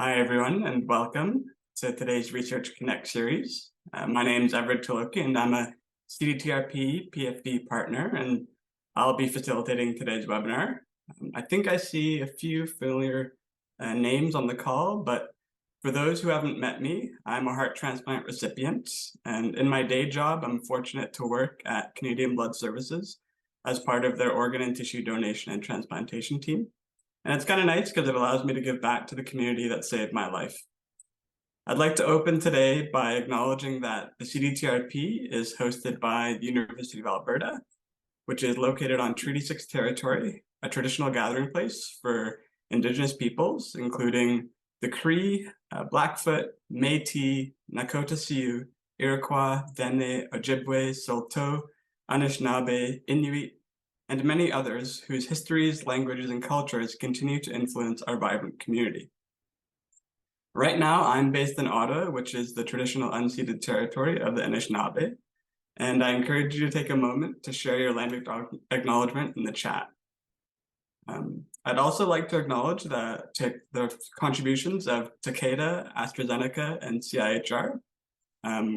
Hi, everyone, and welcome to today's Research Connect series. My name is Everett Toloki, and I'm a CDTRP PFD partner, and I'll be facilitating today's webinar. I think I see a few familiar names on the call, but for those who haven't met me, I'm a heart transplant recipient, and in my day job, I'm fortunate to work at Canadian Blood Services as part of their organ and tissue donation and transplantation team. And it's kind of nice because it allows me to give back to the community that saved my life. I'd like to open today by acknowledging that the CDTRP is hosted by the University of Alberta, which is located on Treaty 6 territory, a traditional gathering place for Indigenous peoples, including the Cree, Blackfoot, Métis, Nakota Sioux, Iroquois, Dene, Ojibwe, Saulteaux, Anishinaabe, Inuit, and many others whose histories, languages, and cultures continue to influence our vibrant community. Right now, I'm based in Ottawa, which is the traditional unceded territory of the Anishinaabe, and I encourage you to take a moment to share your land acknowledgement in the chat. I'd also like to acknowledge the contributions of Takeda, AstraZeneca, and CIHR,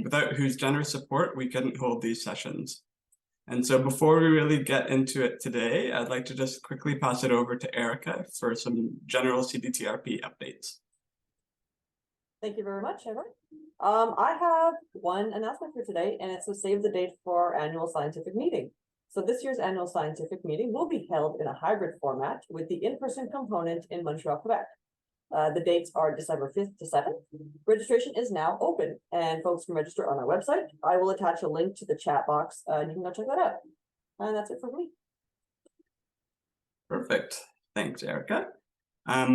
without whose generous support, we couldn't hold these sessions. And so before we really get into it today, I'd like to just quickly pass it over to Erica for some general CDTRP updates. Thank you very much, Everett. I have one announcement for today, and it's to save the date for our annual scientific meeting. So this year's annual scientific meeting will be held in a hybrid format with the in-person component in Montreal, Quebec. The dates are December 5th to 7th. Registration is now open, and folks can register on our website. I will attach a link to the chat box, and you can go check that out. And that's it for me. Perfect. Thanks, Erica.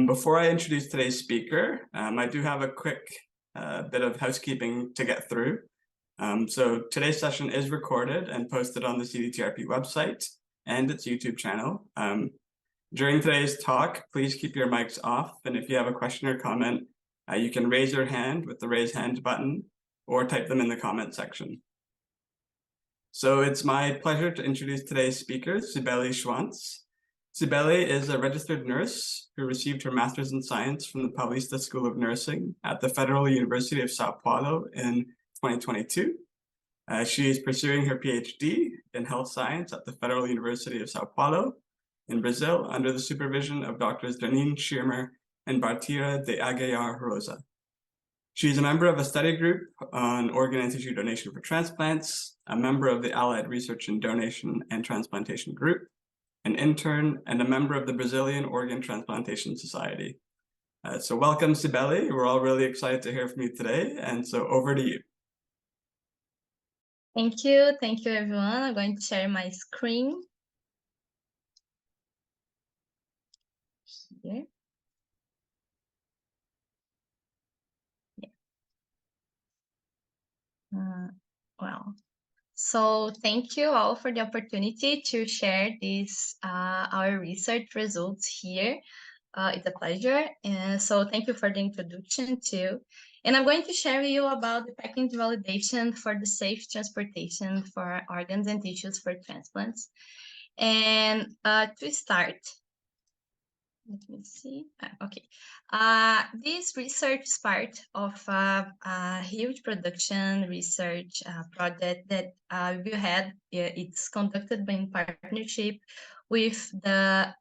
Before I introduce today's speaker, I do have a quick bit of housekeeping to get through. So today's session is recorded and posted on the CDTRP website and its YouTube channel. During today's talk, please keep your mics off, and if you have a question or comment, you can raise your hand with the raise hand button or type them in the comment section. So it's my pleasure to introduce today's speaker, Sibele Schuantes. Sibele is a registered nurse who received her Master's in Science from the Paulista School of Nursing at the Federal University of Sao Paulo in 2022. She is pursuing her PhD in health science at the Federal University of Sao Paulo in Brazil under the supervision of Drs. Janine Schirmer and Bartira de Aguiar Rosa. She is a member of a study group on organ and tissue donation for transplants, a member of the Allied Research in Donation and Transplantation Group, an intern, and a member of the Brazilian Organ Transplantation Society. So welcome, Sibele. We're all really excited to hear from you today, and so over to you. Thank you, everyone. I'm going to share my screen. Here. Yeah. So thank you all for the opportunity to share this our research results here. It's a pleasure, and so thank you for the introduction too. And I'm going to share with you about the package validation for the safe transportation for organs and tissues for transplants. And to start, let me see. Okay. This research is part of a huge production research project that we had. It's conducted in partnership with the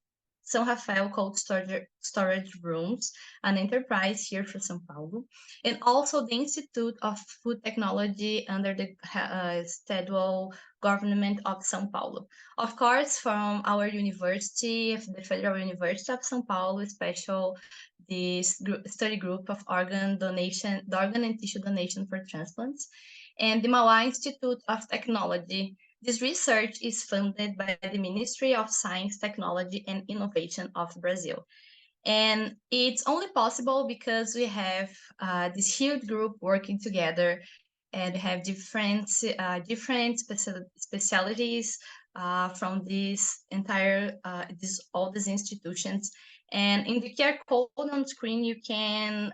São Rafael Cold Storage Rooms, an enterprise here for São Paulo, and also the Institute of Food Technology under the federal government of São Paulo. Of course, from our university, the Federal University of São Paulo, this study group of organ and tissue donation for transplants, and the Mauá Institute of Technology. This research is funded by the Ministry of Science, Technology, and Innovation of Brazil. And it's only possible because we have this huge group working together and have different specialties from this entire, all these institutions. And in the QR code on screen, you can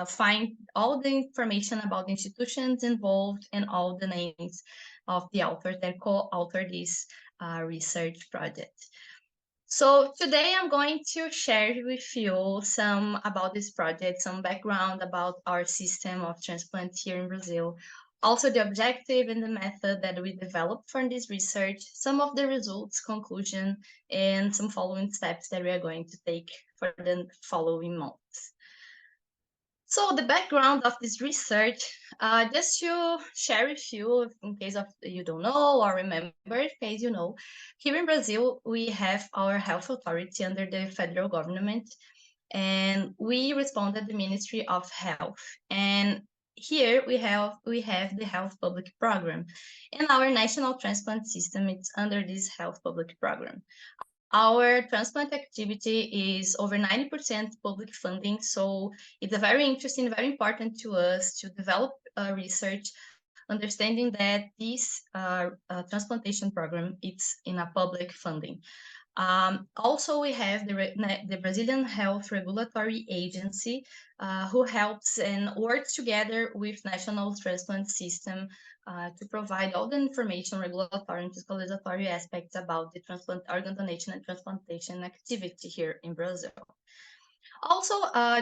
find all the information about the institutions involved and all the names of the authors that co-authored this research project. So today I'm going to share with you some about this project, some background about our system of transplant here in Brazil, also the objective and the method that we developed for this research, some of the results, conclusion, and some following steps that we are going to take for the following months. So the background of this research, just to share with you, in case of you don't know or remember, in case you know, here in Brazil, we have our health authority under the federal government, and we responded the Ministry of Health. And here we have the health public program, and our national transplant system is under this health public program. Our transplant activity is over 90% public funding, so it's a very interesting, very important to us to develop research, understanding that this transplantation program is in a public funding. Also, we have the Brazilian Health Regulatory Agency, who helps and works together with National Transplant System to provide all the information, regulatory and fiscalizatory aspects about the transplant organ donation and transplantation activity here in Brazil. Also,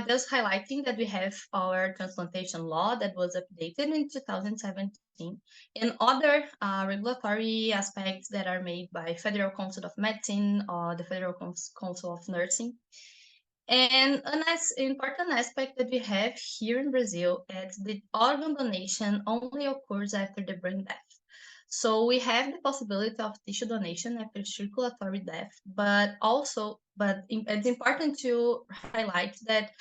just highlighting that we have our transplantation law that was updated in 2017 and other regulatory aspects that are made by Federal Council of Medicine or the Federal Council of Nursing. And an important aspect that we have here in Brazil is the organ donation only occurs after the brain death. So we have the possibility of tissue donation after circulatory death, but it's important to highlight that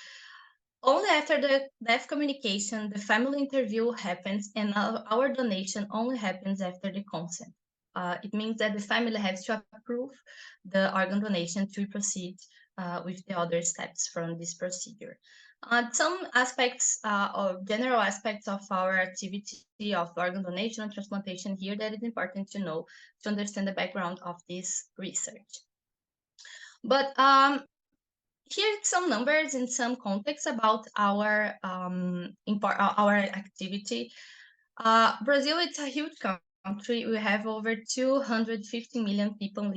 only after the death communication, the family interview happens, and our donation only happens after the consent. It means that the family has to approve the organ donation to proceed with the other steps from this procedure. Some aspects or general aspects of our activity of organ donation and transplantation here that is important to know to understand the background of this research. But here are some numbers and some context about our activity. Brazil is a huge country. We have over 250 million people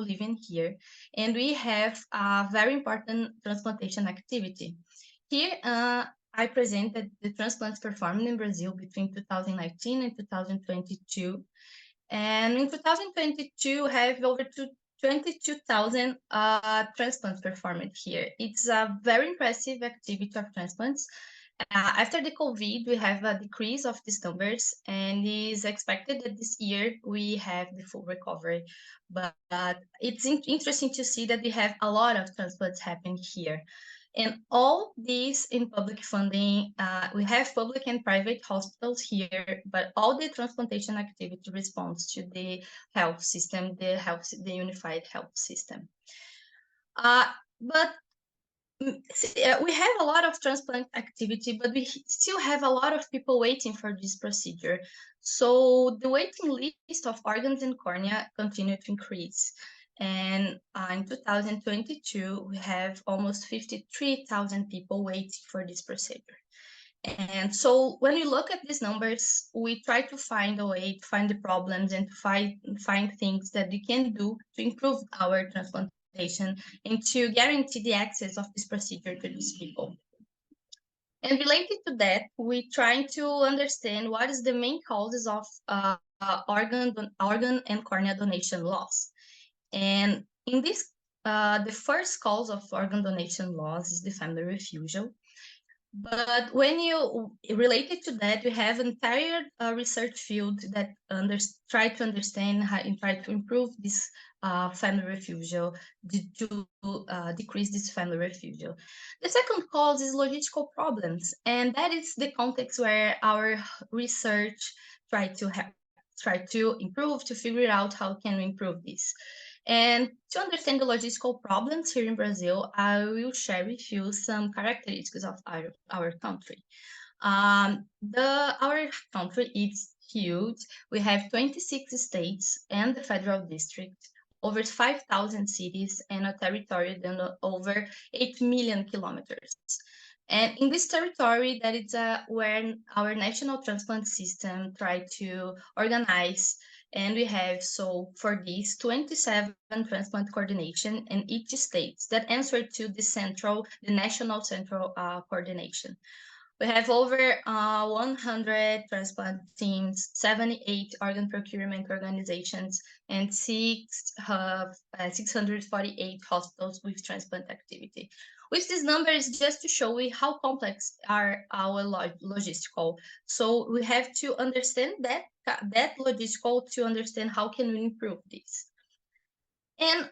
living here, and we have a very important transplantation activity. Here, I presented the transplants performed in Brazil between 2019 and 2022. And in 2022, we have over 22,000 transplants performed here. It's a very impressive activity of transplants. After the COVID, we have a decrease of these numbers, and it is expected that this year we have the full recovery. But it's interesting to see that we have a lot of transplants happening here. And all these in public funding, we have public and private hospitals here, but all the transplantation activity responds to the health system, the unified health system. But we have a lot of transplant activity, but we still have a lot of people waiting for this procedure. So the waiting list of organs and cornea continue to increase. And in 2022, we have almost 53,000 people waiting for this procedure. And so when we look at these numbers, we try to find a way to find the problems and to find things that we can do to improve our transplantation and to guarantee the access of this procedure to these people. And related to that, we try to understand what is the main causes of organ and cornea donation loss. And in this, the first cause of organ donation loss is the family refusal. But when you related to that, we have an entire research field that try to understand how and try to improve this family refusal to decrease this family refusal. The second cause is logistical problems, and that is the context where our research try to improve, to figure out how can we improve this. And to understand the logistical problems here in Brazil, I will share with you some characteristics of our country. Our country is huge. We have 26 states and the federal district, over 5,000 cities, and a territory of over 8 million kilometers. And in this territory, that is where our national transplant system try to organize And we have, so for these 27 transplant coordination in each state that answer to the national central coordination. We have over 100 transplant teams, 78 organ procurement organizations, and 648 hospitals with transplant activity. With these numbers, just to show you how complex are our logistical. So we have to understand that logistical to understand how can we improve this. And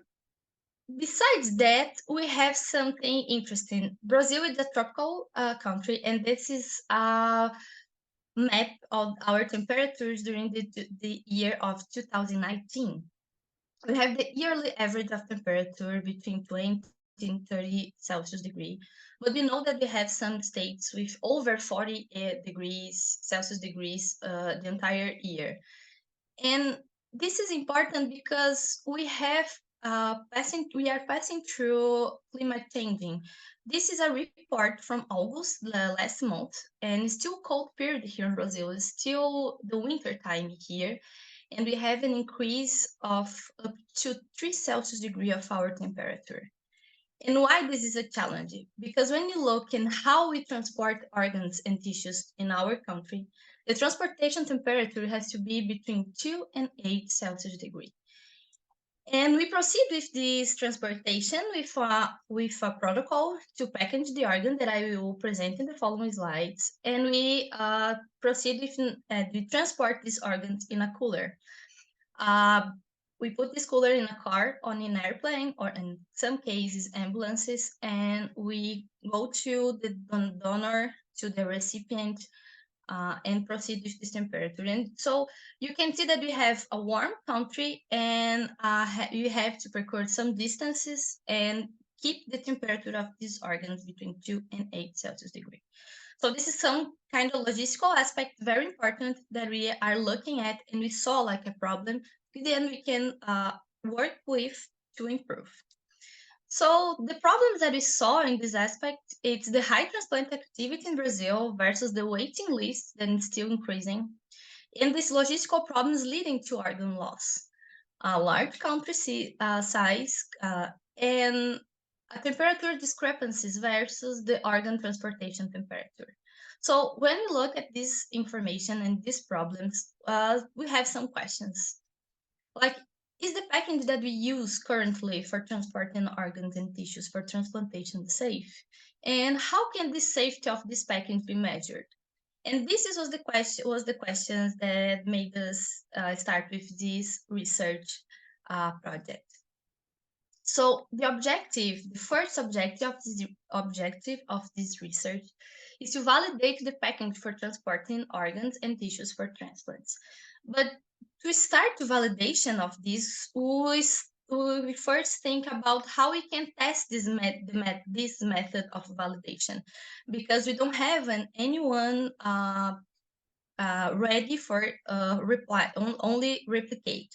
besides that, we have something interesting. Brazil is a tropical country, and this is a map of our temperatures during the year of 2019. We have the yearly average of temperature between 20 and 30 Celsius degree, but we know that we have some states with over 40 degrees Celsius the entire year. And this is important because we are passing through climate changing. This is a report from August last month, and it's still cold period here in Brazil. It's still the winter time here, and we have an increase of up to 3 Celsius degree of our temperature. And why this is a challenge? Because when you look in how we transport organs and tissues in our country, the transportation temperature has to be between 2 and 8 Celsius degree. And we proceed with this transportation with a protocol to package the organ that I will present in the following slides. And we proceed with, we transport these organs in a cooler. We put this cooler in a car, on an airplane, or in some cases, ambulances, and we go to the donor, to the recipient, and proceed with this temperature. And so you can see that we have a warm country, and you have to percorre some distances and keep the temperature of these organs between 2 and 8 Celsius degree. So this is some kind of logistical aspect, very important, that we are looking at, and we saw like a problem, then we can work with to improve. So the problems that we saw in this aspect, it's the high transplant activity in Brazil versus the waiting list that is still increasing, and these logistical problems leading to organ loss, a large country size, and temperature discrepancies versus the organ transportation temperature. So when we look at this information and these problems, we have some questions. Like, is the package that we use currently for transporting organs and tissues for transplantation safe? And how can the safety of this package be measured? And this was the questions that made us start with this research project. So the first objective of this research is to validate the package for transporting organs and tissues for transplants. But to start the validation of this, we first think about how we can test this method of validation, because we don't have anyone ready for only replicate.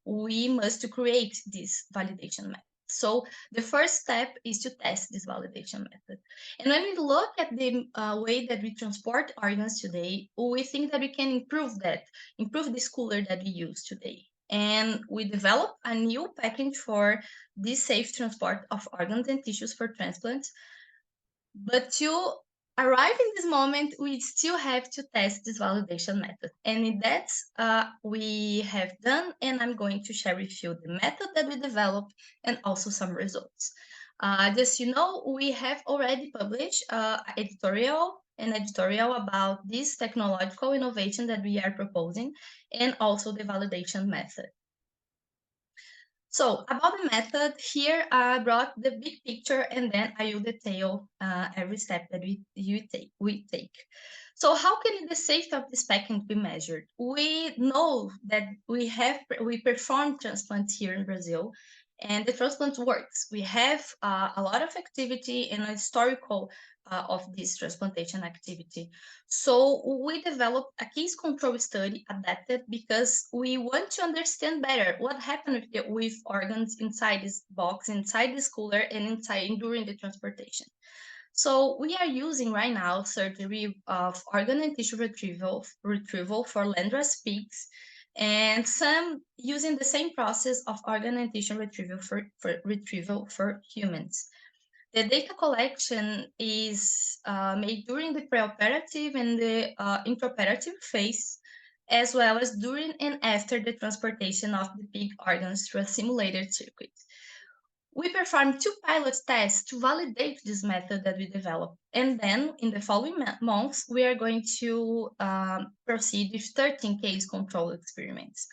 We must create this validation method. So the first step is to test this validation method. And when we look at the way that we transport organs today, we think that we can improve this cooler that we use today. And we develop a new package for this safe transport of organs and tissues for transplants. But to arrive in this moment, we still have to test this validation method. And that's we have done, and I'm going to share with you the method that we developed and also some results. Just we have already published an editorial about this technological innovation that we are proposing, and also the validation method. So about the method, here I brought the big picture, and then I will detail every step that we take. So how can the safety of this package be measured? We know that we perform transplants here in Brazil, and the transplant works. We have a lot of activity and a historical of this transplantation activity. So we developed a case control study adapted because we want to understand better what happened with organs inside this box, inside this cooler, and during the transportation. So we are using right now surgery of organ and tissue retrieval for Landra's pigs and some using the same process of organ and tissue retrieval for humans. The data collection is made during the preoperative and the intraoperative phase, as well as during and after the transportation of the pig organs through a simulated circuit. We performed 2 pilot tests to validate this method that we developed. And then in the following months, we are going to proceed with 13 case control experiments.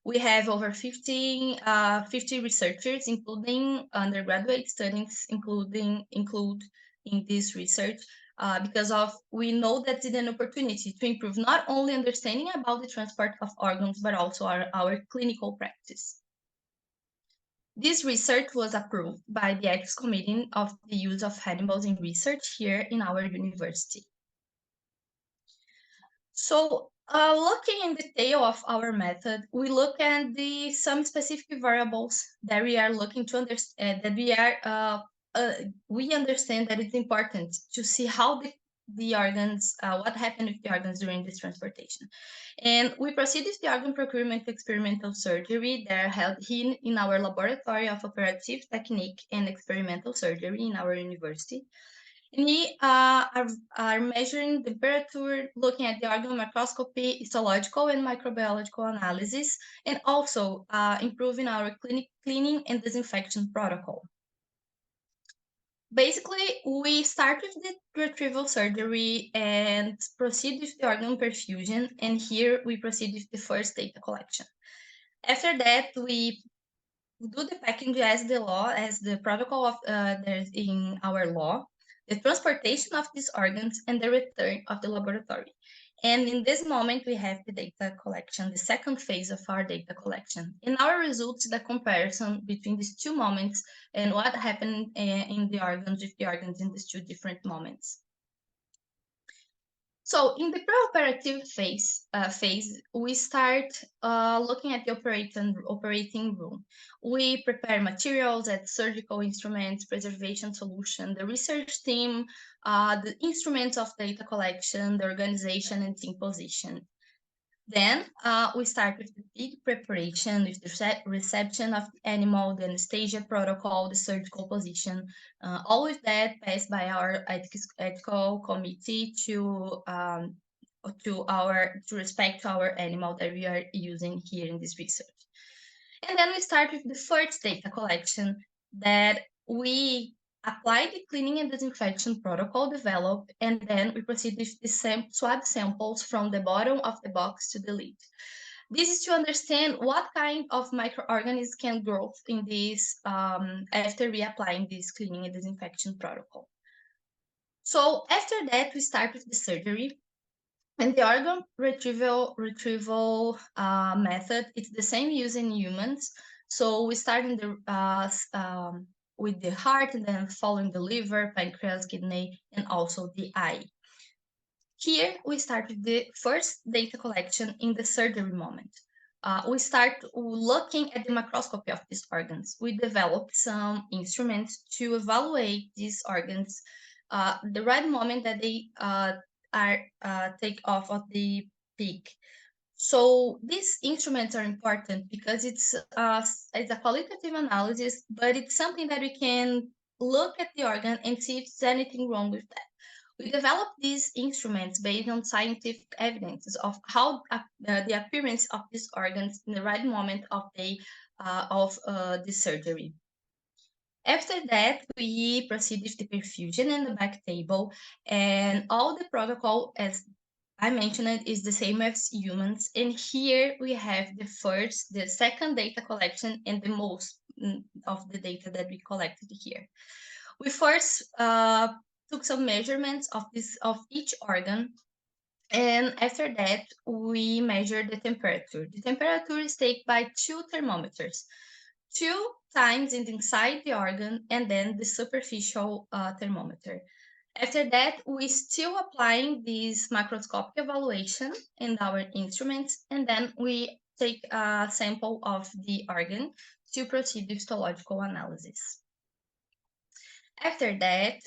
We have over 50 researchers, including undergraduate students, include in this research, because we know that it's an opportunity to improve not only understanding about the transport of organs, but also our clinical practice. This research was approved by the Ethics Committee of the use of animals in research here in our university. So, looking in detail of our method, we look at some specific variables that we are looking to understand. We understand that it's important to see how the organs, what happened with the organs during this transportation. And we proceed with the organ procurement experimental surgery that are held in our laboratory of operative technique and experimental surgery in our university. And we are measuring temperature, looking at the organ microscopy, histological and microbiological analysis, and also improving our cleaning and disinfection protocol. Basically, we start with the retrieval surgery and proceed with the organ perfusion, and here we proceed with the first data collection. After that, we do the packaging as the protocol of there's in our law, the transportation of these organs, and the return of the laboratory. And in this moment, we have the data collection, the second phase of our data collection. In our results, the comparison between these 2 moments and what happened in the organs with the organs in these 2 different moments. So in the preoperative phase, we start looking at the operating room. We prepare materials at surgical instruments, preservation solution, the research team, the instruments of data collection, the organization and team position. Then we start with the pig preparation, with the reception of the animal, the anesthesia protocol, the surgical position. All of that passed by our ethical committee to respect our animal that we are using here in this research. And then we start with the first data collection that we apply the cleaning and disinfection protocol developed, and then we proceed with the swab samples from the bottom of the box to the lid. This is to understand what kind of microorganisms can grow in this after reapplying this cleaning and disinfection protocol. So after that, we start with the surgery. And the organ retrieval method, it's the same used in humans. So we start in with the heart, and then following the liver, pancreas, kidney, and also the eye. Here we start with the first data collection in the surgery moment. We start looking at the microscopy of these organs. We developed some instruments to evaluate these organs the right moment that they are take off of the pig. So these instruments are important because it's a qualitative analysis, but it's something that we can look at the organ and see if there's anything wrong with that. We developed these instruments based on scientific evidence of how the appearance of these organs in the right moment of the surgery. After that, we proceed with the perfusion and the back table, and all the protocol, as I mentioned, is the same as humans. And here we have the second data collection, and the most of the data that we collected here. We first took some measurements of each organ, and after that, we measured the temperature. The temperature is taken by 2 thermometers. 2 times inside the organ, and then the superficial thermometer. After that, we still applying this macroscopic evaluation in our instruments, and then we take a sample of the organ to proceed with histological analysis. After that,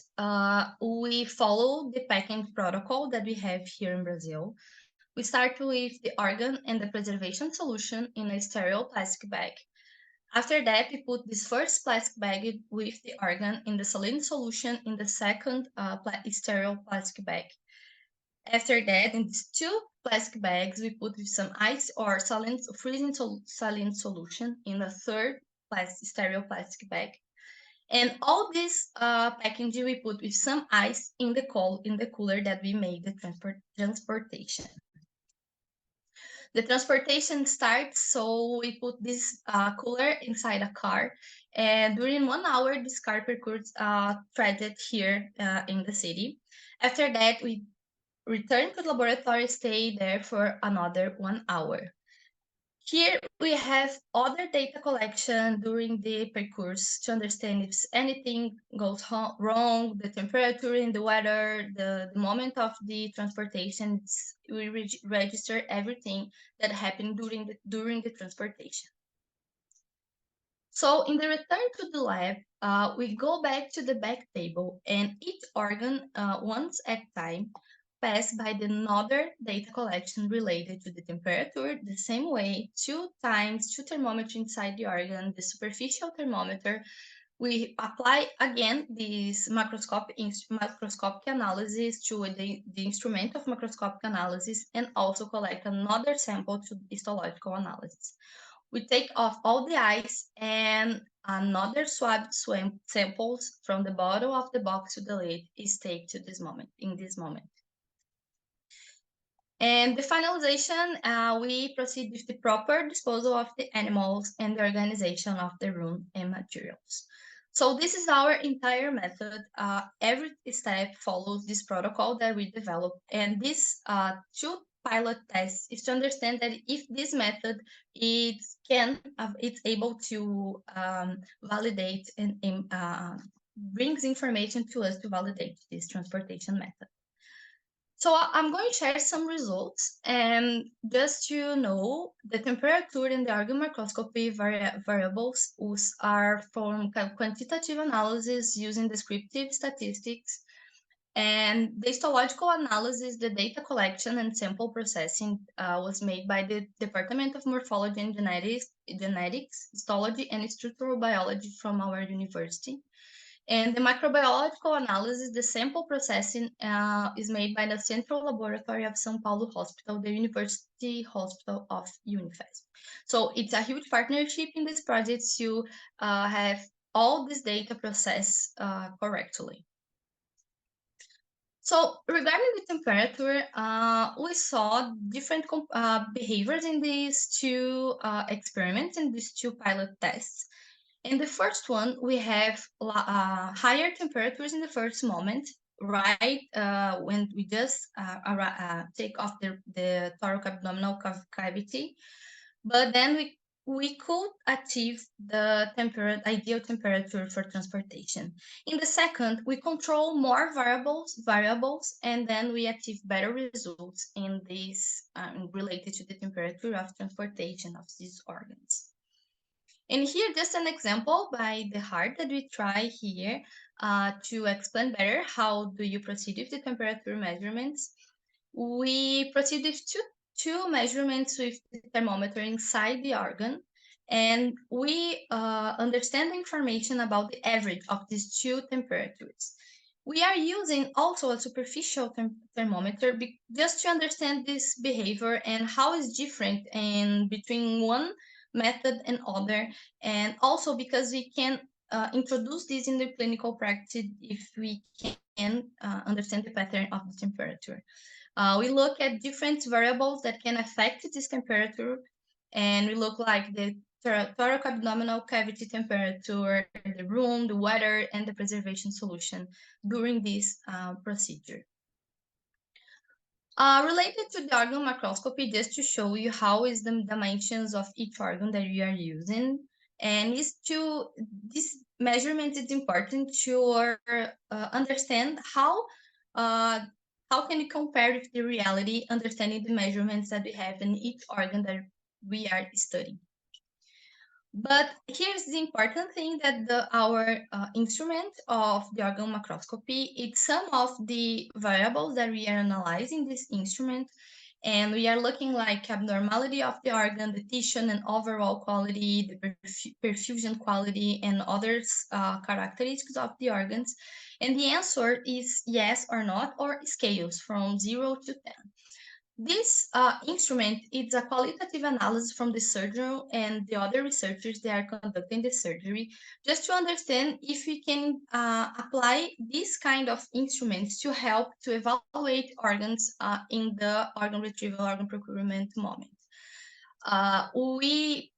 we follow the packing protocol that we have here in Brazil. We start with the organ and the preservation solution in a sterile plastic bag. After that, we put this first plastic bag with the organ in the saline solution in the second sterile plastic bag. After that, in these two plastic bags, we put with some ice or freezing saline solution in the third sterile plastic bag. And all this packaging we put with some ice in the cooler that we made the transportation. The transportation starts, so we put this cooler inside a car, and during 1 hour, this car percurs threaded here in the city. After that, we return to the laboratory, stay there for another 1 hour. Here we have other data collection during the percourse to understand if anything goes wrong, the temperature in the weather, the moment of the transportation. We register everything that happened during the transportation. So in the return to the lab, we go back to the back table, and each organ, once at a time, pass by another data collection related to the temperature the same way, 2 times, 2 thermometers inside the organ, the superficial thermometer. We apply again this macroscopic analysis to the instrument of macroscopic analysis, and also collect another sample to histological analysis. We take off all the ice and another swab samples from the bottom of the box to the lid is taken to this moment, in this moment. And the finalization, we proceed with the proper disposal of the animals and the organization of the room and materials. So this is our entire method. Every step follows this protocol that we developed. And these 2 pilot tests is to understand that if this method it's able to validate and brings information to us to validate this transportation method. So I'm going to share some results, and just to know, the temperature and the organ microscopy variables are from quantitative analysis using descriptive statistics, and the histological analysis, the data collection and sample processing was made by the Department of Morphology and Genetics, Histology and Structural Biology from our university. And the microbiological analysis, the sample processing is made by the Central Laboratory of São Paulo Hospital, the University Hospital of Unifesp. So it's a huge partnership in this project to have all this data processed correctly. So regarding the temperature, we saw different behaviors in these 2 experiments, in these 2 pilot tests. In the first one, we have higher temperatures in the first moment, right when we just take off the thoracoabdominal cavity. But then we could achieve the ideal temperature for transportation. In the second, we control more variables, and then we achieve better results in this related to the temperature of transportation of these organs. And here, just an example by the heart that we try here to explain better how do you proceed with the temperature measurements. We proceed with two measurements with the thermometer inside the organ, and we understand the information about the average of these 2 temperatures. We are using also a superficial thermometer just to understand this behavior and how it's different in between one method and other, and also because we can introduce this in the clinical practice if we can understand the pattern of the temperature. We look at different variables that can affect this temperature, and we look like the thoracoabdominal cavity temperature, the room, the weather, and the preservation solution during this procedure. Related to the organ microscopy, just to show you how is the dimensions of each organ that we are using, and this measurement is important to understand how can you compare with the reality, understanding the measurements that we have in each organ that we are studying. But here's the important thing, that our instrument of the organ microscopy, it's some of the variables that we are analyzing this instrument, And we are looking like abnormality of the organ, the tissue and overall quality, the perfusion quality, and other characteristics of the organs. And the answer is yes or not, or scales from 0 to 10. This instrument is a qualitative analysis from the surgeon and the other researchers that are conducting the surgery, just to understand if we can apply this kind of instruments to help to evaluate organs in the organ retrieval, organ procurement moment. We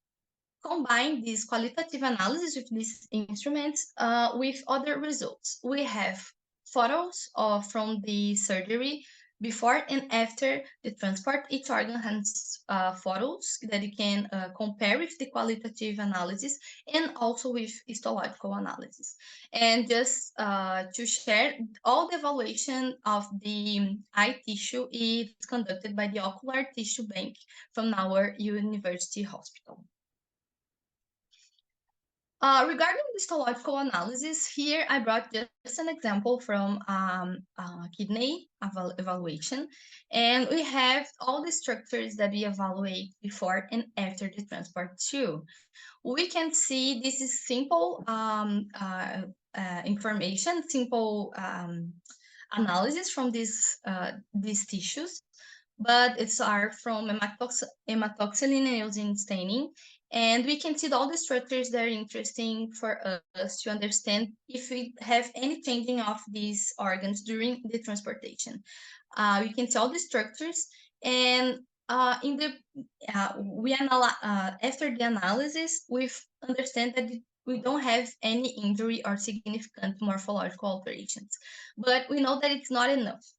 combine this qualitative analysis with these instruments with other results. We have photos from the surgery before and after the transport. Each organ has photos that you can compare with the qualitative analysis and also with histological analysis. And just to share, all the evaluation of the eye tissue is conducted by the Ocular Tissue Bank from our university hospital. Regarding histological analysis, here I brought just an example from kidney evaluation, and we have all the structures that we evaluate before and after the transport too. We can see this is simple information, simple analysis from these tissues, but it's are from hematoxylin and eosin staining. And we can see all the structures that are interesting for us to understand if we have any changing of these organs during the transportation. We can see all the structures, and after the analysis, we understand that we don't have any injury or significant morphological alterations, but we know that it's not enough.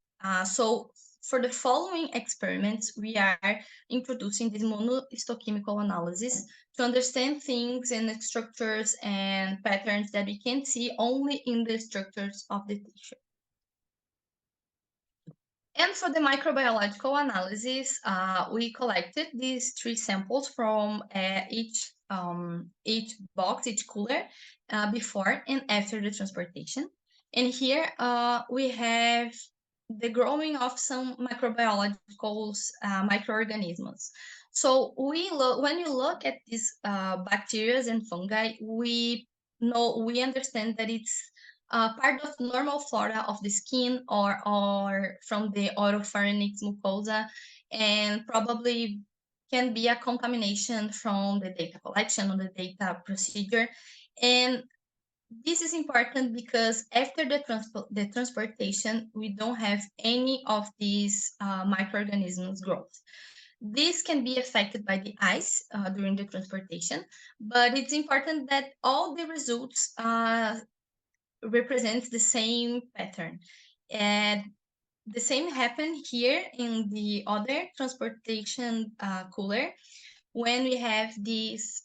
So for the following experiments, we are introducing this monohistochemical analysis to understand things and structures and patterns that we can see only in the structures of the tissue. And for the microbiological analysis, we collected these 3 samples from each box, each cooler, before and after the transportation. And here we have the growing of some microbiological microorganisms. So when you look at these bacteria and fungi, we understand that it's part of normal flora of the skin or from the oropharynx mucosa, and probably can be a contamination from the data collection or the data procedure. And this is important because after the transportation, we don't have any of these microorganisms growth. This can be affected by the ice during the transportation, but it's important that all the results represents the same pattern. And the same happened here in the other transportation cooler, when we have this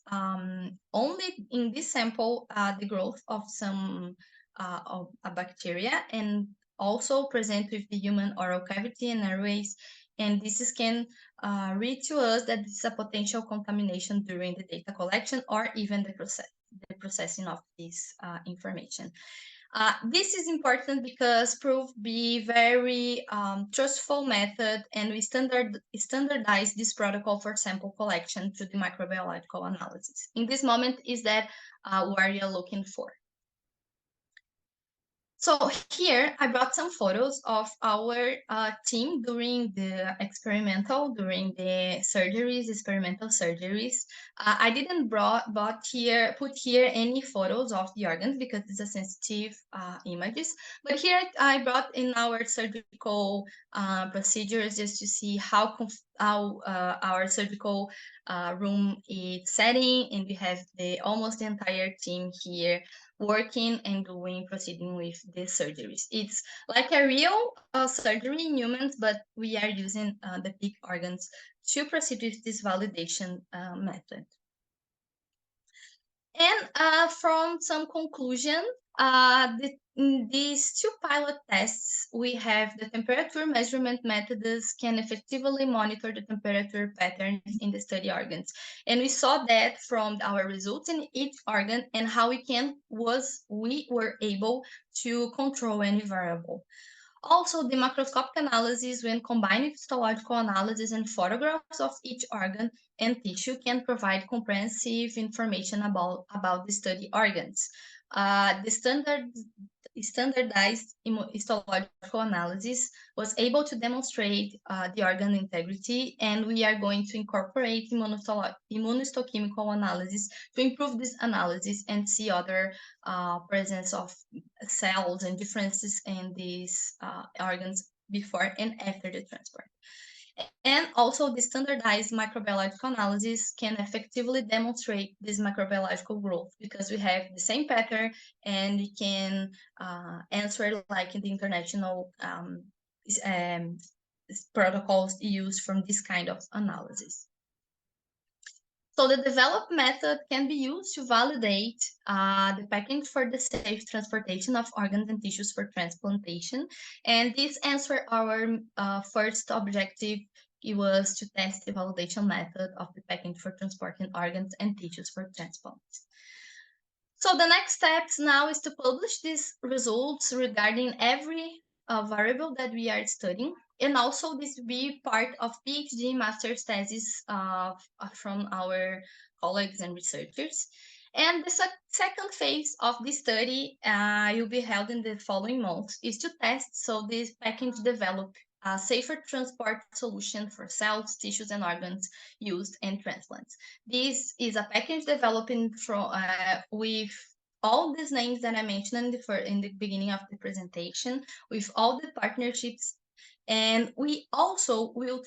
only in this sample the growth of some of a bacteria, and also present with the human oral cavity and airways, and this can read to us that this is a potential contamination during the data collection or even the processing of this information. This is important because proof be very trustful method, and we standardize this protocol for sample collection to the microbiological analysis. In this moment is that what you're looking for. So here I brought some photos of our team during the experimental surgeries. I didn't put here any photos of the organs because it's a sensitive images. But here I brought in our surgical procedures just to see how our surgical room is setting, and we have almost the entire team here working and proceeding with the surgeries. It's like a real surgery in humans, but we are using the pig organs to proceed with this validation method. And from some conclusion, in these 2 pilot tests, we have the temperature measurement methods can effectively monitor the temperature patterns in the study organs. And we saw that from our results in each organ and how we were able to control any variable. Also, the macroscopic analysis, when combined with histological analysis and photographs of each organ and tissue, can provide comprehensive information about the study organs. The standardized histological analysis was able to demonstrate the organ integrity, and we are going to incorporate immunohistochemical analysis to improve this analysis and see other presence of cells and differences in these organs before and after the transplant. And also the standardized microbiological analysis can effectively demonstrate this microbiological growth because we have the same pattern and we can answer like in the international protocols used from this kind of analysis. So the developed method can be used to validate the package for the safe transportation of organs and tissues for transplantation. And this answered our first objective. It was to test the validation method of the package for transporting organs and tissues for transplants. So the next steps now is to publish these results regarding every variable that we are studying. And also this will be part of PhD master's thesis from our colleagues and researchers. And the second phase of this study will be held in the following months is to test so this package develop a safer transport solution for cells, tissues, and organs used in transplants. This is a package developing from with all these names that I mentioned in the beginning of the presentation, with all the partnerships. And we also will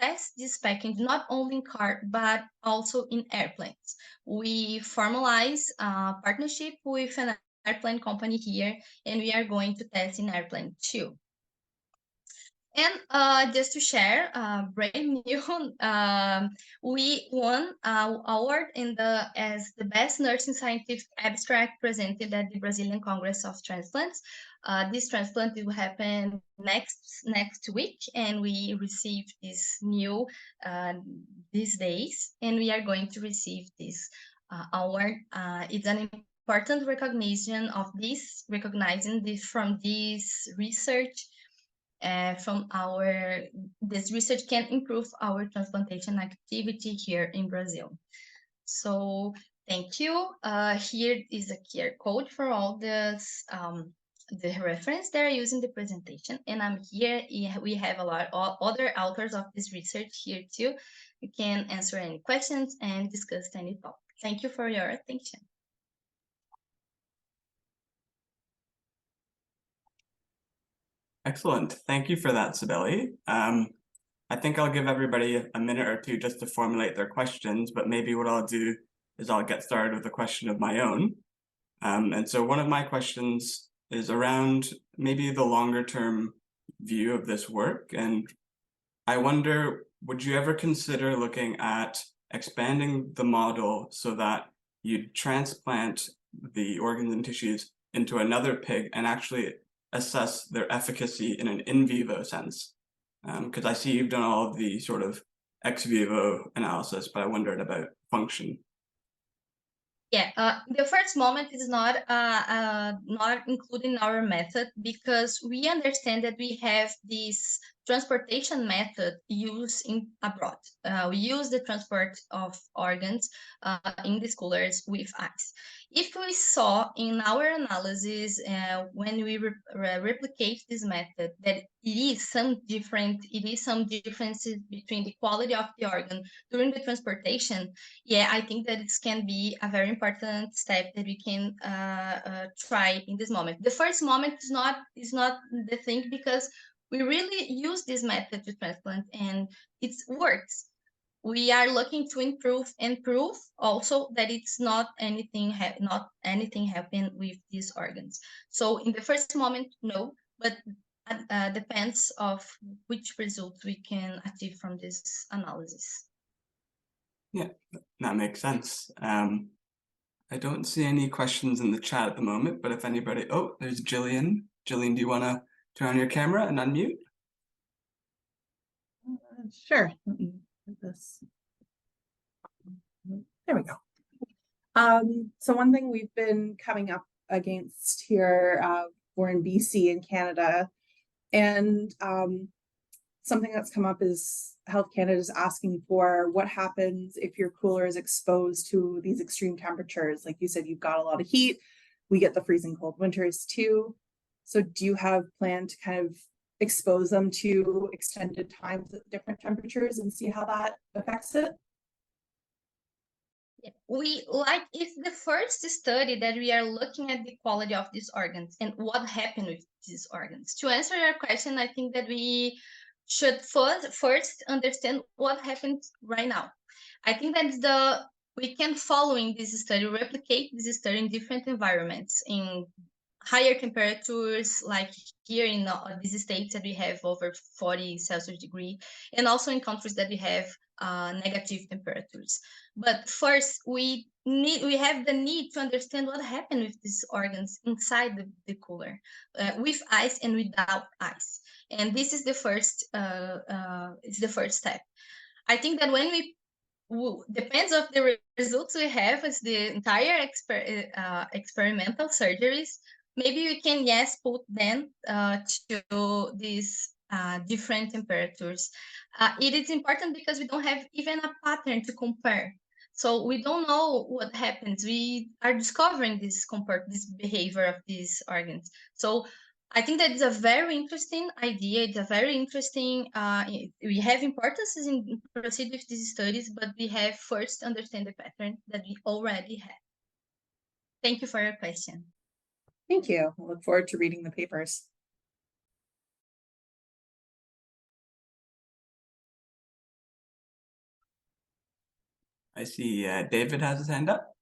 test this package not only in car, but also in airplanes. We formalize a partnership with an airplane company here, and we are going to test in airplane too. And just to share, brand new, we won award as the best nursing scientific abstract presented at the Brazilian Congress of Transplants. This transplant will happen next week, and we received this new these days, and we are going to receive this award. It's an important recognition of this, recognizing this from this research. This research can improve our transplantation activity here in Brazil. So thank you. Here is a QR code for all the reference that I use in the presentation. And I'm here, we have a lot of other authors of this research here too. You can answer any questions and discuss any topic. Thank you for your attention. Excellent. Thank you for that, Sibele. I think I'll give everybody a minute or two just to formulate their questions, but maybe what I'll do is I'll get started with a question of my own. And so one of my questions is around maybe the longer term view of this work. And I wonder, would you ever consider looking at expanding the model so that you'd transplant the organs and tissues into another pig and actually assess their efficacy in an in vivo sense? Because I see you've done all of the sort of ex vivo analysis, but I wondered about function. Yeah, the first moment is not included in our method because we understand that we have this transportation method used abroad. We use the transport of organs in these coolers with ice. If we saw in our analysis when we replicate this method that it is some differences between the quality of the organ during the transportation, yeah, I think that this can be a very important step that we can try in this moment. The first moment is not the thing because we really use this method to transplant and it works. We are looking to improve and prove also that it's not anything happen with these organs. So in the first moment, no, but depends of which results we can achieve from this analysis. Yeah, that makes sense. I don't see any questions in the chat at the moment, but if anybody, oh, there's Jillian. Jillian, do you want to turn on your camera and unmute? Sure. Let me put this. There we go. So one thing we've been coming up against here we're in BC in Canada. And something that's come up is Health Canada is asking for what happens if your cooler is exposed to these extreme temperatures. Like you said, you've got a lot of heat. We get the freezing cold winters too. So do you have plan to kind of expose them to extended times at different temperatures and see how that affects it? It's the first study that we are looking at the quality of these organs and what happened with these organs. To answer your question, I think that we should first understand what happened right now. I think that we can follow in this study, replicate this study in different environments, in higher temperatures, like here in these states that we have over 40 Celsius degree, and also in countries that we have negative temperatures. But first, we have the need to understand what happened with these organs inside the cooler, with ice and without ice. And this is the first step. I think that when depends of the results we have as the entire experimental surgeries, maybe we can, yes, put them to these different temperatures. It is important because we don't have even a pattern to compare. So we don't know what happens. We are discovering this behavior of these organs. So I think that is a very interesting idea. It's a very interesting, we have importances in proceed with these studies, but we have first understand the pattern that we already have. Thank you for your question. Thank you. I look forward to reading the papers. I see David has his hand up.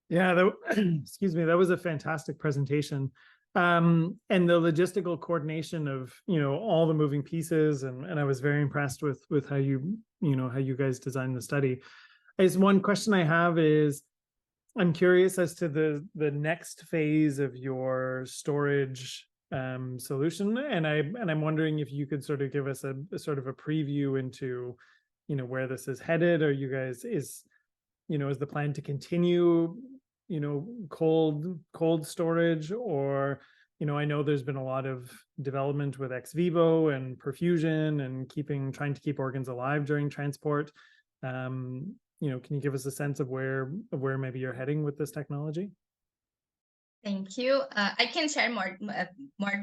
Yeah, excuse me, that was a fantastic presentation. And the logistical coordination of, all the moving pieces, and I was very impressed with how how you guys designed the study. One question I have is, I'm curious as to the next phase of your storage solution, and I'm wondering if you could sort of give us a sort of a preview into, where this is headed. Are you guys is the plan to continue, cold storage, or I know there's been a lot of development with ex vivo and perfusion and trying to keep organs alive during transport. Can you give us a sense of where maybe you're heading with this technology? Thank you. I can share more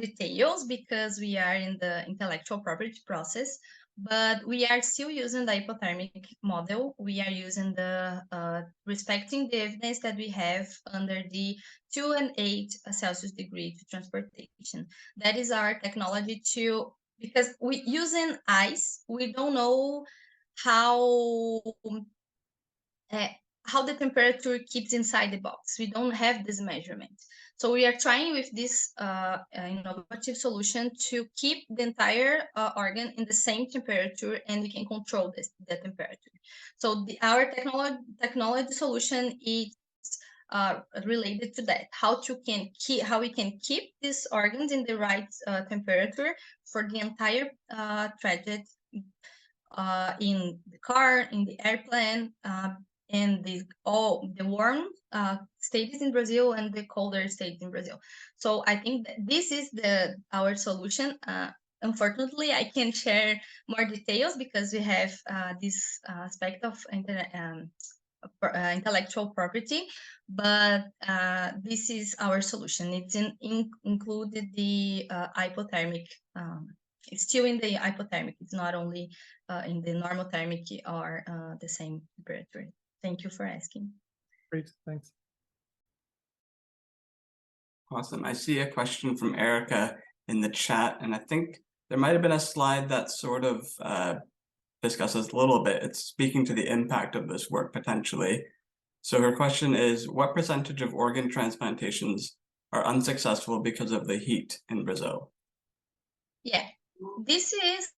details because we are in the intellectual property process, but we are still using the hypothermic model. We are using respecting the evidence that we have under the 2 and 8 Celsius degree to transportation. That is our technology because we using ice, we don't know how the temperature keeps inside the box. We don't have this measurement. So we are trying with this innovative solution to keep the entire organ in the same temperature, and we can control the temperature. So our technology solution is related to that, how we can keep these organs in the right temperature for the entire trajectory in the car, in the airplane, and the warm states in Brazil and the colder states in Brazil. So I think that this is our solution. Unfortunately, I can't share more details because we have this aspect of intellectual property, but this is our solution. It's included the hypothermic. It's still in the hypothermic. It's not only in the normothermic or the same temperature. Thank you for asking. Great, thanks. Awesome. I see a question from Erica in the chat, and I think there might have been a slide that sort of discusses a little bit. It's speaking to the impact of this work potentially. So her question is, what percentage of organ transplantations are unsuccessful because of the heat in Brazil? Yeah, this is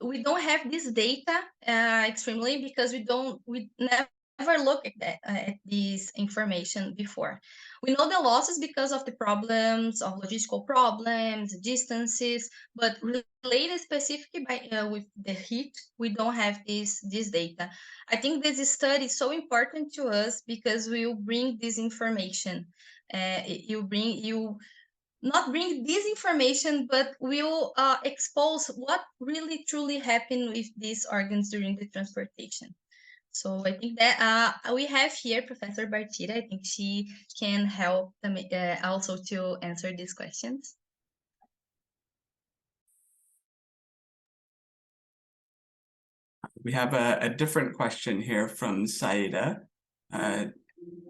we don't have this data extremely because we never never looked at that, at this information before. We know the losses because of the problems of logistical problems, distances, but related specifically with the heat, we don't have this data. I think this study is so important to us because we will bring this information. You not bring this information, but will expose what really truly happened with these organs during the transportation. So I think that we have here Professor Bartira. I think she can help them also to answer these questions. We have a different question here from Saida.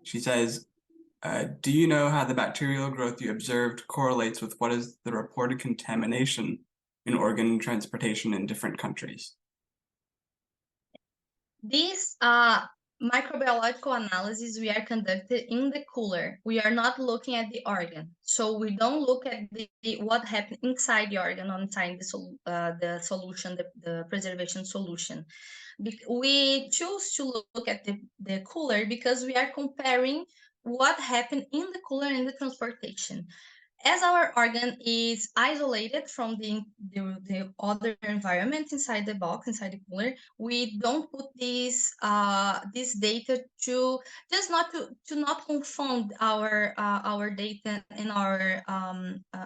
She says, do you know how the bacterial growth you observed correlates with what is the reported contamination in organ transportation in different countries? These microbiological analysis we are conducted in the cooler. We are not looking at the organ, so we don't look at what happened inside the organ or inside the solution, the preservation solution. We choose to look at the cooler because we are comparing what happened in the cooler and the transportation. As our organ is isolated from the other environment inside the box, inside the cooler, we don't put this data to just not to not confound our data and our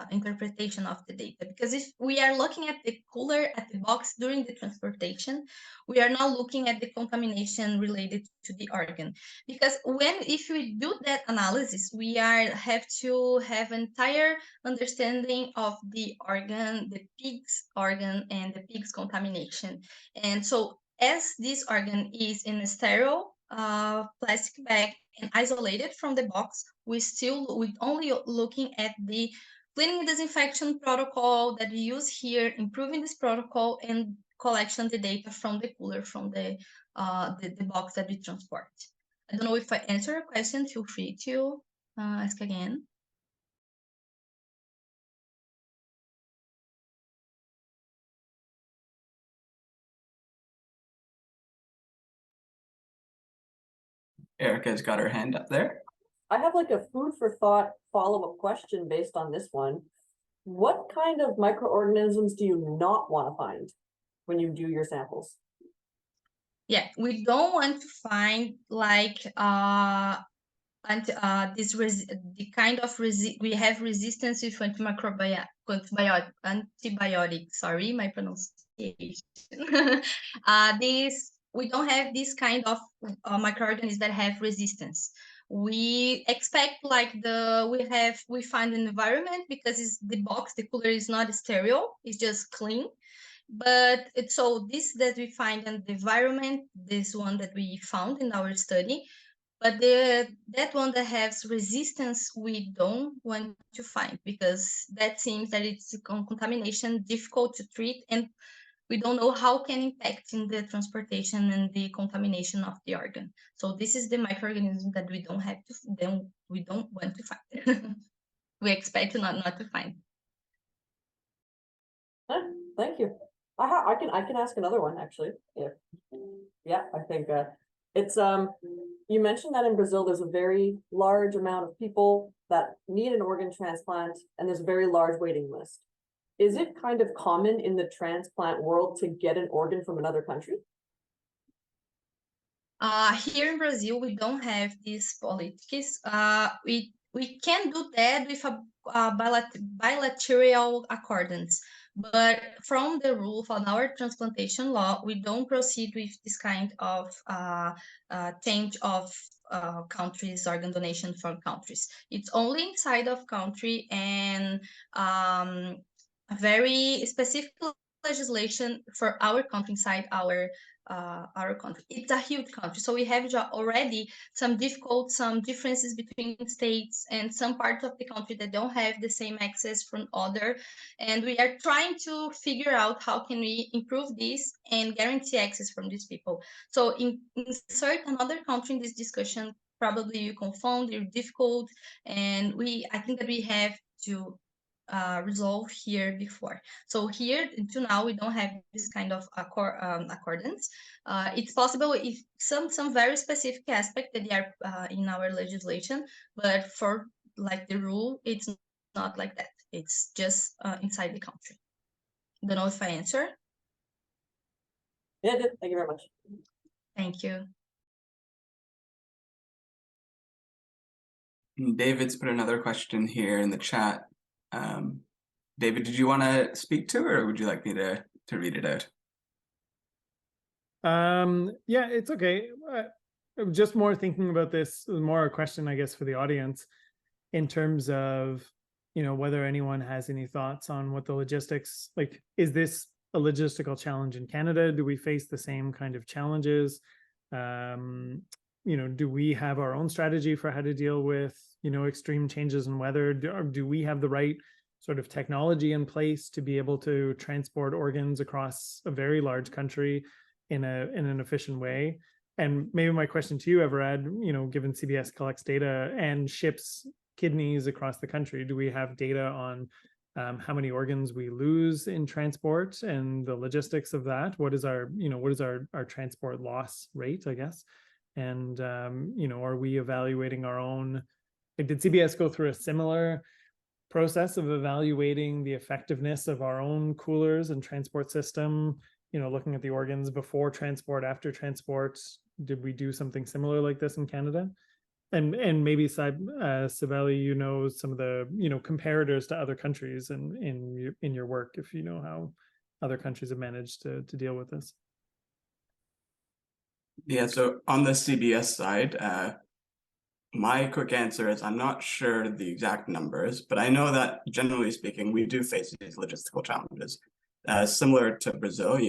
interpretation of the data. Because if we are looking at the cooler, at the box during the transportation, we are not looking at the contamination related to the organ. Because if we do that analysis, we have to have entire understanding of the organ, the pig's organ, and the pig's contamination. And so as this organ is in a sterile plastic bag and isolated from the box, we only looking at the cleaning and disinfection protocol that we use here, improving this protocol, and collection the data from the cooler, from the box that we transport. I don't know if I answer your question. Feel free to ask again. Erica's got her hand up there. I have like a food for thought follow-up question based on this one. What kind of microorganisms do you not want to find when you do your samples? Yeah, we don't want to find like the kind of we have resistance with antibiotics. Sorry, my pronunciation. We don't have this kind of microorganisms that have resistance. We expect like we find an environment because the cooler is not sterile, it's just clean. But so this that we find in the environment, this one that we found in our study, but that one that has resistance, we don't want to find because that seems that it's contamination, difficult to treat, and we don't know how can impact in the transportation and the contamination of the organ. So this is the microorganism that we don't want to find. We expect not to find. Thank you. I can ask another one actually. Yeah, I think it's you mentioned that in Brazil there's a very large amount of people that need an organ transplant and there's a very large waiting list. Is it kind of common in the transplant world to get an organ from another country? Here in Brazil, we don't have these politics. We can do that with a bilateral accordance, but from the rule of our transplantation law, we don't proceed with this kind of change of countries, organ donation from countries. It's only inside of country and a very specific legislation for our country, inside our country. It's a huge country, so we have already some differences between states and some parts of the country that don't have the same access from other, and we are trying to figure out how can we improve this and guarantee access from these people. So insert another country in this discussion, probably you confound, you're difficult, and I think that we have to resolved here before. So here, until now, we don't have this kind of accordance. It's possible if some very specific aspect that they are in our legislation, but for like the rule, it's not like that. It's just inside the country. Don't know if I answer. Yeah, good. Thank you very much. Thank you. David's put another question here in the chat. David, did you want to speak to, or would you like me to read it out? Yeah, it's okay. I'm just more thinking about this, more a question, I guess, for the audience in terms of, whether anyone has any thoughts on what the logistics, like, is this a logistical challenge in Canada? Do we face the same kind of challenges? Do we have our own strategy for how to deal with, extreme changes in weather? Do we have the right sort of technology in place to be able to transport organs across a very large country in an efficient way? And maybe my question to you, Everard, given CBS collects data and ships kidneys across the country, do we have data on how many organs we lose in transport and the logistics of that? What is our transport loss rate, I guess? And are we evaluating our own? Like, did CBS go through a similar process of evaluating the effectiveness of our own coolers and transport system, looking at the organs before transport, after transport? Did we do something similar like this in Canada? And maybe Sibele, some of the comparators to other countries in your work, if you know how other countries have managed to deal with this. Yeah, so on the CBS side, my quick answer is I'm not sure the exact numbers, but I know that generally speaking, we do face these logistical challenges. Similar to Brazil,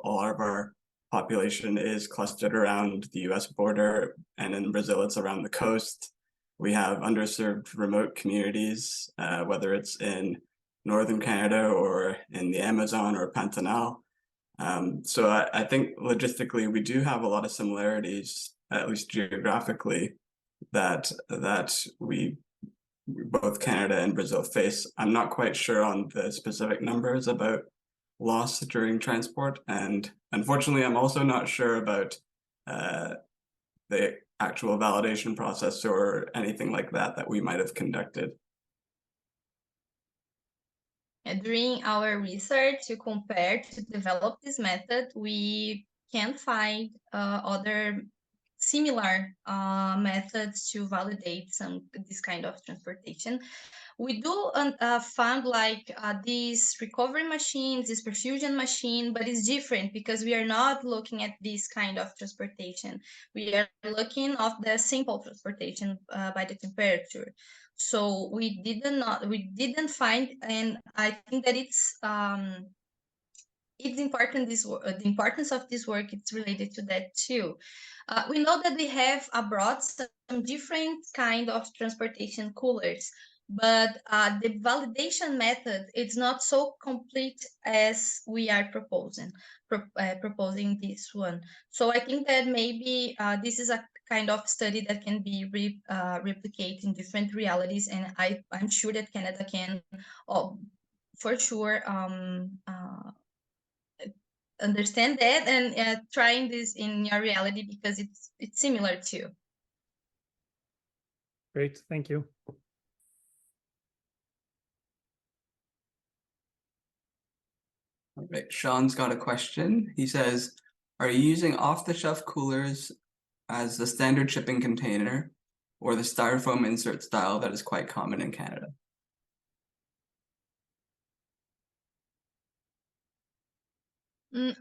all of our population is clustered around the US border, and in Brazil, it's around the coast. We have underserved remote communities, whether it's in northern Canada or in the Amazon or Pantanal. So I think logistically, we do have a lot of similarities, at least geographically, that we both Canada and Brazil face. I'm not quite sure on the specific numbers about loss during transport, and unfortunately, I'm also not sure about the actual validation process or anything like that we might have conducted. During our research to compare, to develop this method, we can find other similar methods to validate this kind of transportation. We do find like these recovery machines, this perfusion machine, but it's different because we are not looking at this kind of transportation. We are looking at the simple transportation by the temperature. So we didn't find, and I think that it's important. The importance of this work is related to that too. We know that they have abroad some different kind of transportation coolers, but the validation method is not so complete as we are proposing this one. So I think that maybe this is a kind of study that can be replicated in different realities, and I'm sure that Canada can, for sure, understand that and trying this in your reality, because it's similar too. Great, thank you. All right, Sean's got a question. He says, are you using off-the-shelf coolers as the standard shipping container, or the styrofoam insert style that is quite common in Canada?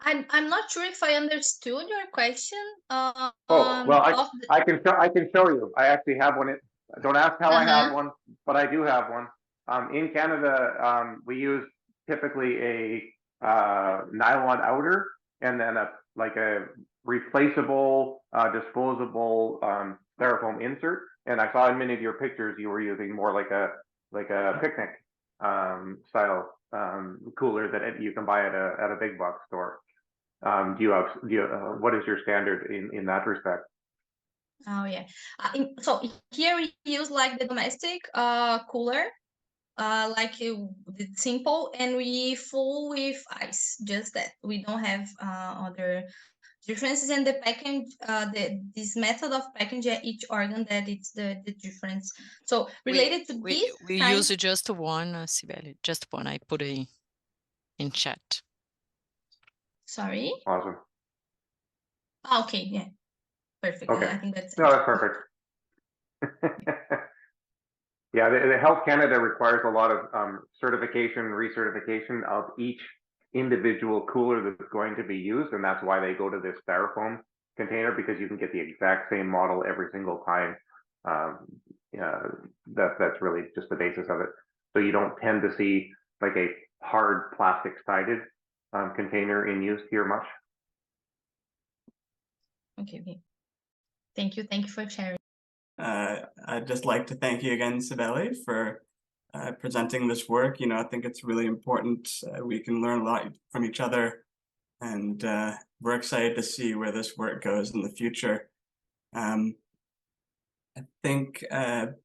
I'm not sure if I understood your question. Well, I can show you. I actually have one. Don't ask how I have one, but I do have one. In Canada, we use typically a nylon outer, and then a replaceable, disposable styrofoam insert. And I saw in many of your pictures you were using more like a picnic style cooler that you can buy at a big box store. What is your standard in that respect? Oh yeah. So here we use like the domestic cooler, like you did simple, and we full with ice, just that. We don't have other differences in the package, this method of packaging each organ, that it's the difference. So related to this we kind, use just one, Sibele, just one. I put in chat. sorry. Awesome. Okay, yeah, perfect. Okay. I think that's No, that's perfect. Yeah, the Health Canada requires a lot of certification, recertification of each individual cooler that's going to be used, and that's why they go to this styrofoam container, because you can get the exact same model every single time. That's really just the basis of it. So you don't tend to see like a hard plastic-sided container in use here much. okay. Thank you for sharing. I'd just like to thank you again, Sibele, for presenting this work. You know, I think it's really important. We can learn a lot from each other, and we're excited to see where this work goes in the future. I think I'd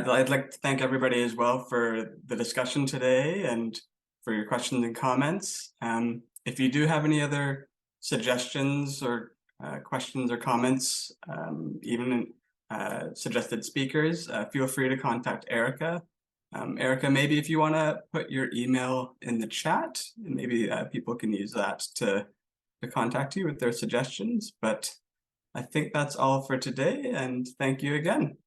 like to thank everybody as well for the discussion today and for your questions and comments. If you do have any other suggestions or questions or comments, even suggested speakers, feel free to contact Erica. Erica, maybe if you want to put your email in the chat, maybe people can use that to contact you with their suggestions. But I think that's all for today, and thank you again.